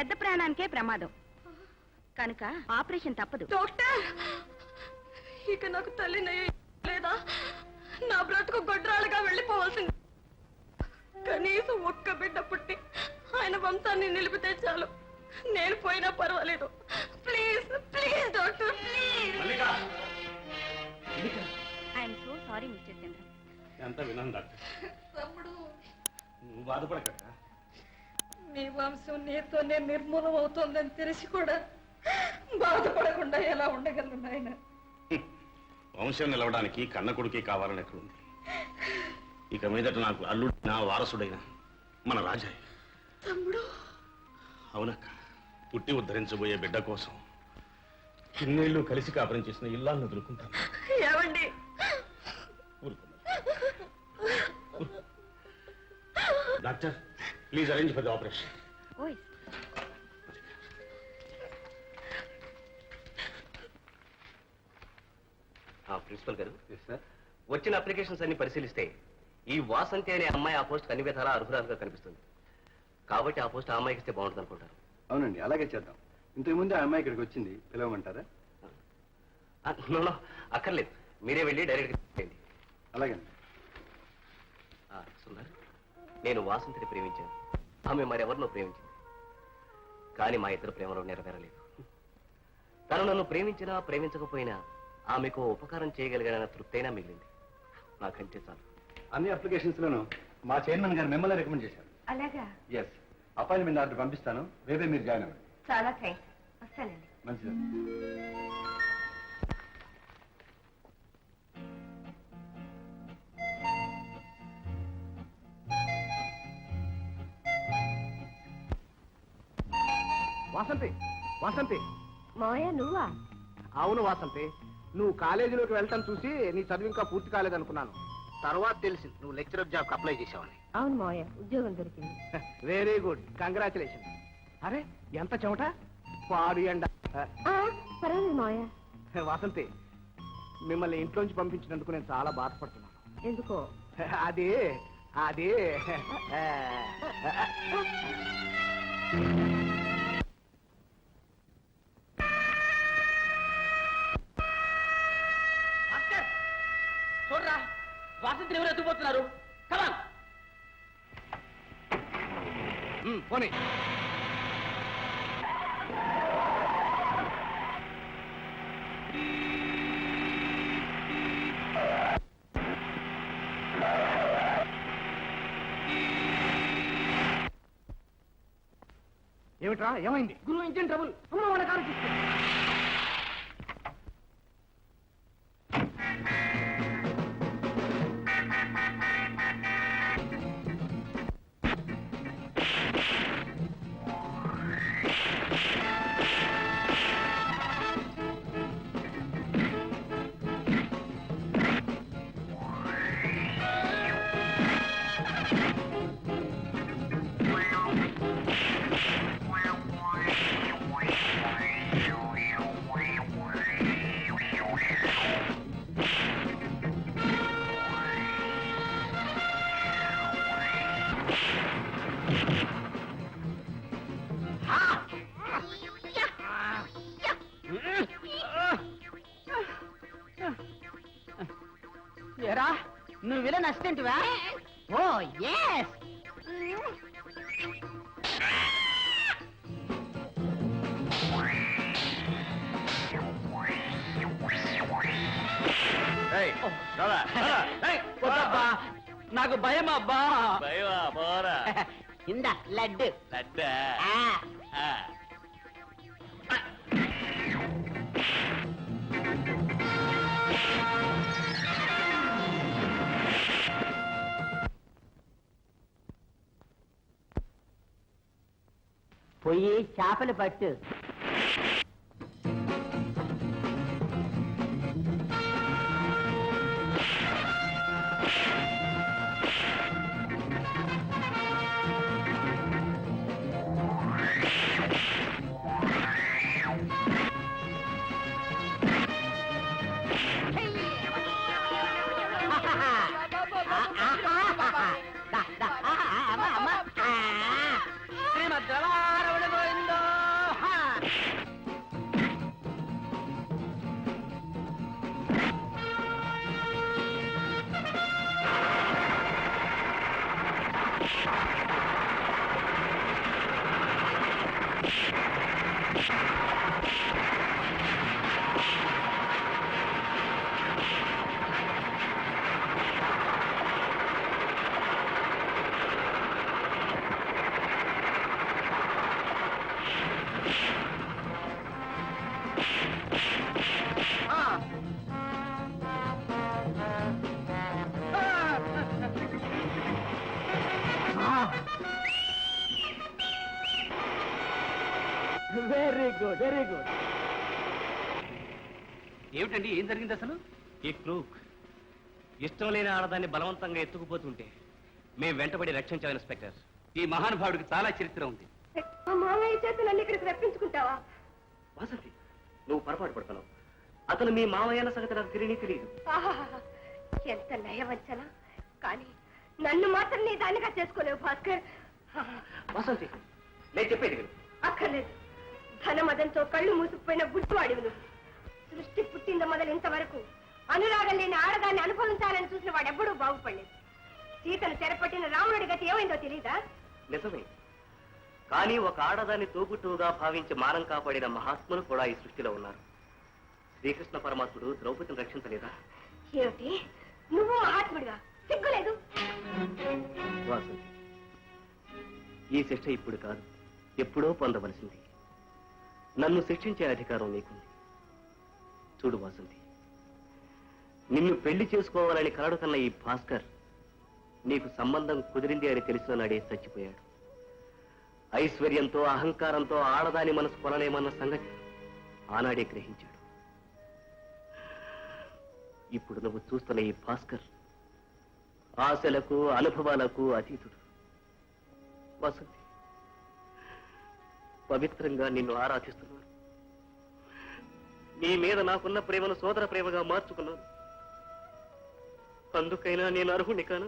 పెద్ద ప్రాణానికే ప్రమాదం కనుక ఆపరేషన్ తప్పదు. డాక్టర్, ఇక నాకు తల్లినయ్య లేదా? నా బ్రతుకు గొడ్రాలుగా వెళ్ళిపోవాల్సింది. కనీసం ఒక్క బిడ్డ పుట్టి ఆయన వంశాన్ని నిలిపితే చాలు. నేను పోయినా పర్వాలేదు. Please please doctor, please. I'm so sorry mister Chandra. ఎంత విన్నాను డాక్టర్. తమ్ముడు, నువ్వు బాధపడక. మీ వంశం నీతోనే నిర్మూలం అవుతోందని తెలిసి కూడా బాధపడకుండా ఎలా ఉండగలను నాయన? వంశం నిలవడానికి కన్న కొడుకే కావాలని ఎక్కడుంది? ఇక మీదట నాకు అల్లుడు నా వారసుడైన మన రాజాయ్. తమ్ముడు, అవునక్క, పుట్టి ఉద్ధరించబోయే బిడ్డ కోసం ఇన్నేళ్లు కలిసి కాపురం చేసిన ఇల్లాలను వదులుకుంటాను. ఏమండి? Doctor, please arrange for the operation. Principal గారు, వచ్చిన అప్లికేషన్స్ అన్ని పరిశీలిస్తే ఈ వాసంతి అనే అమ్మాయి ఆ పోస్ట్ అన్ని విధాలా అర్హురాలుగా కనిపిస్తుంది. కాబట్టి ఆ పోస్ట్ ఆ అమ్మాయికి ఇస్తే బాగుంటుంది అనుకుంటారు. అవునండి, అలాగే చేద్దాం. ఇంతకు ముందు ఆ అమ్మాయి ఇక్కడికి వచ్చింది, పిలవమంటారా? అక్కర్లేదు, మీరే వెళ్ళి డైరెక్ట్గా చేయండి. అలాగండి. సుందర్, నేను వాసంతిని ప్రేమించాను, ఆమె మరెవరినో ప్రేమించింది. కానీ మా ఇద్దరు ప్రేమలో నెరవేరలేదు. తను నన్ను ప్రేమించినా ప్రేమించకపోయినా ఆమెకు ఉపకారం చేయగలిగిన తృప్తైనా మిగిలింది. నాకంటే చాలు. అన్ని అప్లికేషన్స్ లోనూ మా చైర్మన్ గారు మిమ్మల్ని రికమెండ్ చేశారు. అలాగా? ఎస్, అపాయింట్మెంట్ ఆర్డర్ పంపిస్తాను, రేపే మీరు జాయిన్ అవ్వండి. చాలా థ్యాంక్స్. వస్తానండి. మంచిది. వాసంతి, వాసంతి. మాయా, నువ్వా? అవును వాసంతి, నువ్వు కాలేజీలోకి వెళ్తాను చూసి నీ చదువు ఇంకా పూర్తి కాలేదనుకున్నాను. తర్వాత తెలిసింది నువ్వు లెక్చరర్ జాబ్కి అప్లై చేసావని. అవును మాయా, ఉద్యోగం దొరికింది. Very good, congratulation. అరే ఎంత చెమట, పాడు ఎండ. పర్వాలేదు మాయా. వాసంతి, మిమ్మల్ని ఇంట్లోంచి పంపించినందుకు నేను చాలా బాధపడుతున్నాను. ఎందుకో? అది అది చూడరా, వాసంతిని ఎవరు ఎత్తుకుపోతున్నారు. కమాన్. పోనీ. ఏమిట్రా, ఏమైంది? గురువు ఇంజిన్ ట్రబుల్. అమ్మ వాళ్ళ కారు ఏరా, నువ్వు విలన్ అసిస్టెంట్వా? ఓ ఎస్. నాకు భయం అబ్బా. భయమా? పోరా. ఇంద లడ్డు. లడ్డా? పోయి చేపలు పట్టు. శ్రీమద్రవారమణ గోవిందో వెరీ గుడ్ వెరీ గుడ్. ఏమిటండి ఏం జరిగింది అసలు? ఈ క్రూక్ ఇష్టం లేని ఆడదాన్ని బలవంతంగా ఎత్తుకుపోతుంటే మేము వెంటబడి రక్షించాం ఇన్స్పెక్టర్. ఈ మహానుభావుడికి చాలా చరిత్ర ఉంది. మా మామయ్య చేతులన్నీ ఇక్కడికి రప్పించుకుంటావా? వాసంతి, నువ్వు పొరపాటు పడుతున్నావు. అతను మీ మామయ్యన సంగతి నాకు తెలియదు. ఆహాహాహా, ఎంత నయవంచన! కానీ నన్ను మాత్రం నీ దానిగా చేసుకోలేవు భాస్కర్. వాసంతి, నేను చెప్పేది విను. అక్కర్లేదు. ధనమదంతో కళ్ళు మూసుకుపోయిన గుడ్డువాడివి నువ్వు. సృష్టి పుట్టింద మొదలు ఇంతవరకు అనురాగం లేని ఆడదాన్ని అనుభవించాలని చూసిన వాడెవ్వడూ బాగుపడలేదు. సీతను చెరపట్టిన రావణుడి గతి ఏమైందో తెలీదా? నిజమే, కానీ ఒక ఆడదాన్ని తోబుట్టువుగా భావించి మానం కాపాడిన మహాత్ములు కూడా ఈ సృష్టిలో ఉన్నారు. శ్రీకృష్ణ పరమాత్ముడు ద్రౌపదిని రక్షించలేదా? ఏమిటి, నువ్వు మహాత్ముడిగా? సిగ్గులేదు? వాసంతి, ఈ శిక్ష ఇప్పుడు కాదు, ఎప్పుడో పొందవలసింది. నన్ను శిక్షించే అధికారం నీకుంది. చూడు వాసంతి, నిన్ను పెళ్లి చేసుకోవాలని కలడు కన్న ఈ భాస్కర్ నీకు సంబంధం కుదిరింది అని తెలిసిన నాడే చచ్చిపోయాడు. ఐశ్వర్యంతో అహంకారంతో ఆడదాని మనసు కొనలేమన్న సంగతి ఆనాడే గ్రహించాడు. ఇప్పుడు నువ్వు చూస్తున్న ఈ భాస్కర్ ఆశలకు అనుభవాలకు అతీతుడు. వసంతి, పవిత్రంగా నిన్ను ఆరాధిస్తున్నాను. నీ మీద నాకున్న ప్రేమను సోదర ప్రేమగా మార్చుకున్నాను. అందుకైనా నేను అర్హుణ్ణి కాను?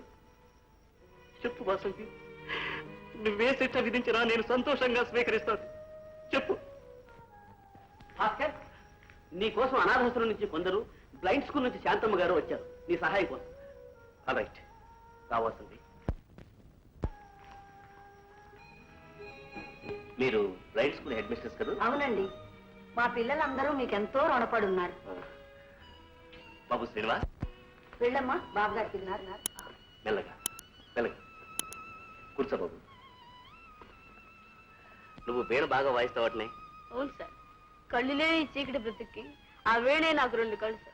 చెప్పు వాసంతి, నువ్వే శిక్ష విధించినా నేను సంతోషంగా స్వీకరిస్తాను. చెప్పు. భాస్కర్, నీ కోసం అనాథాశ్రమం నుంచి కొందరు, బ్లైండ్ స్కూల్ నుంచి శాంతమ్మ గారు వచ్చారు నీ సహాయం కోసం. రైట్, కావాల్సింది. మీరు బ్లైండ్ స్కూల్ హెడ్ మిస్టర్స్ కదా? అవునండి, మా పిల్లలందరూ మీకెంతో రుణపడి ఉన్నారు. బాబు శ్రీనివాస్, వెళ్ళమ్మా, బాబు గారు తిన్నారు. మెల్లగా మెల్లగా కూర్చో బాబు. నువ్వు వీణ బాగా వాయిస్తావటనే? అవును సార్, కళ్ళులే ఈ చీకటి బ్రతికి ఆ వేణే నాకు 2 కళ్ళు సార్.